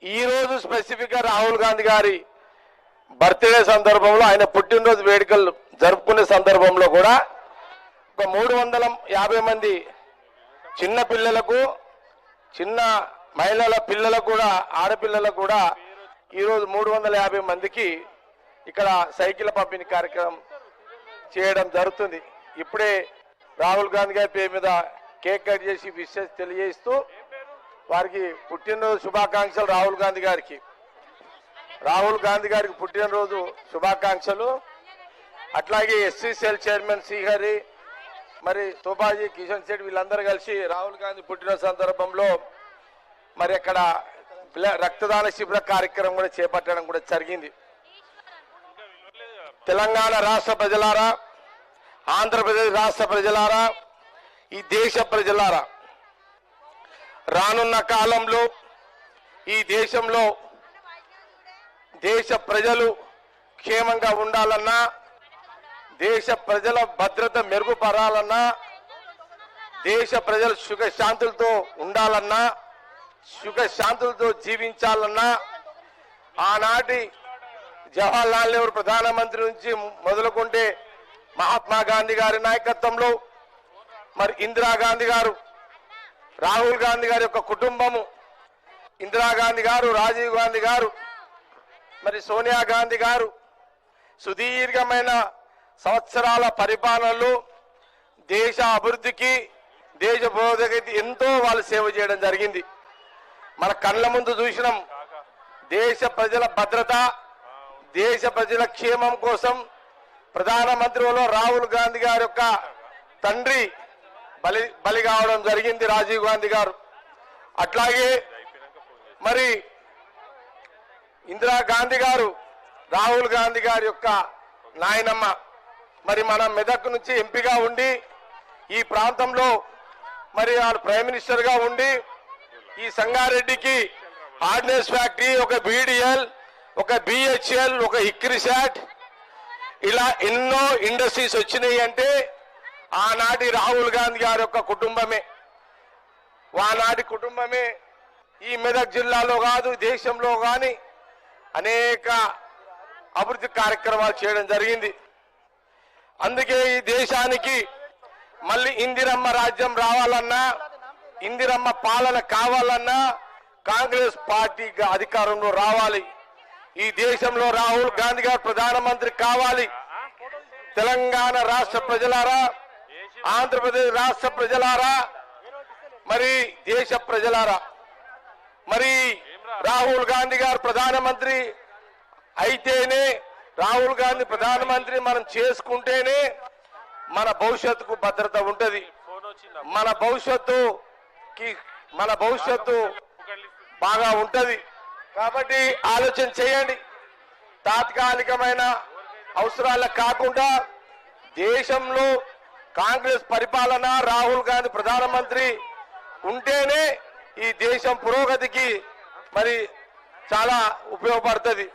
ఈ రోజు స్పెసిఫిక్ గా రాహుల్ గాంధీ గారి బర్త్డే సందర్భంలో ఆయన పుట్టినరోజు వేడుకలు జరుపుకునే సందర్భంలో కూడా ఒక 350 మంది చిన్న పిల్లలకు, చిన్న మహిళల పిల్లలకు కూడా, ఆడపిల్లలకు కూడా ఈరోజు 350 మందికి ఇక్కడ సైకిల్ పంపిణీ కార్యక్రమం చేయడం జరుగుతుంది. ఇప్పుడే రాహుల్ గాంధీ గారి పేరు మీద కేక్ కట్ చేసి విషెస్ తెలియజేస్తూ వారికి పుట్టినరోజు శుభాకాంక్షలు. రాహుల్ గాంధీ గారికి పుట్టినరోజు శుభాకాంక్షలు. అట్లాగే ఎస్సీ సెల్ చైర్మన్ శ్రీహరి, మరి తోబాజీ, కిషన్ శెట్టి వీళ్ళందరూ కలిసి రాహుల్ గాంధీ పుట్టినరోజు సందర్భంలో మరి అక్కడ రక్తదాన శిబిర కార్యక్రమం కూడా చేపట్టడం కూడా జరిగింది. తెలంగాణ రాష్ట్ర ప్రజలారా, ఆంధ్రప్రదేశ్ రాష్ట్ర ప్రజలారా, ఈ దేశ ప్రజలారా, రానున్న కాలంలో ఈ దేశంలో దేశ ప్రజలు క్షేమంగా ఉండాలన్నా, దేశ ప్రజల భద్రత మెరుగుపడాలన్నా, దేశ ప్రజలు సుఖశాంతులతో ఉండాలన్నా, సుఖశాంతులతో జీవించాలన్నా ఆనాటి జవహర్లాల్ నెహ్రూ ప్రధానమంత్రి నుంచి మొదలుకుంటే మహాత్మా గాంధీ గారి నాయకత్వంలో, మరి ఇందిరాగాంధీ గారు, రాహుల్ గాంధీ గారి యొక్క కుటుంబము, ఇందిరాగాంధీ గారు, రాజీవ్ గాంధీ గారు, మరి సోనియా గాంధీ గారు సుదీర్ఘమైన సంవత్సరాల పరిపాలనలో దేశ అభివృద్ధికి, దేశ పురోగతికి ఎంతో వాళ్ళు సేవ చేయడం జరిగింది. మన కళ్ళ ముందు చూసినాం. దేశ ప్రజల భద్రత, దేశ ప్రజల క్షేమం కోసం ప్రధానమంత్రిలో రాహుల్ గాంధీ గారి యొక్క తండ్రి బలి కావడం జరిగింది, రాజీవ్ గాంధీ గారు. అట్లాగే మరి ఇందిరాగాంధీ గారు, రాహుల్ గాంధీ గారి యొక్క నాయనమ్మ, మరి మన మెదక్ నుంచి ఎంపీగా ఉండి ఈ ప్రాంతంలో మరి వాళ్ళు ప్రైమ్ మినిస్టర్ గా ఉండి ఈ సంగారెడ్డికి ఆర్డినెన్స్ ఫ్యాక్టరీ, ఒక బీడీఎల్, ఒక బిహెచ్ఎల్, ఒక ఇక్రిసాట్, ఇలా ఎన్నో ఇండస్ట్రీస్ వచ్చినాయి అంటే ఆనాటి రాహుల్ గాంధీ గారి యొక్క కుటుంబమే. ఆనాటి కుటుంబమే ఈ మెదక్ జిల్లాలో కాదు, దేశంలో కానీ అనేక అభివృద్ధి కార్యక్రమాలు చేయడం జరిగింది. అందుకే ఈ దేశానికి మళ్ళీ ఇందిరమ్మ రాజ్యం రావాలన్నా, ఇందిరమ్మ పాలన కావాలన్నా కాంగ్రెస్ పార్టీ అధికారంలో రావాలి. ఈ దేశంలో రాహుల్ గాంధీ గారు ప్రధానమంత్రి కావాలి. తెలంగాణ రాష్ట్ర ప్రజలారా, ఆంధ్రప్రదేశ్ రాష్ట్ర ప్రజలారా, మరి దేశ ప్రజలారా, మరి రాహుల్ గాంధీ గారు ప్రధానమంత్రి అయితేనే, రాహుల్ గాంధీ ప్రధానమంత్రి మనం చేసుకుంటేనే మన భవిష్యత్తుకు భద్రత ఉంటది. మన భవిష్యత్తు బాగా ఉంటది. కాబట్టి ఆలోచన చేయండి. తాత్కాలికమైన అవసరాలకు కాకుండా దేశంలో కాంగ్రెస్ పరిపాలన, రాహుల్ గాంధీ ప్రధానమంత్రి ఉంటేనే ఈ దేశం పురోగతికి మరి చాలా ఉపయోగపడుతుంది.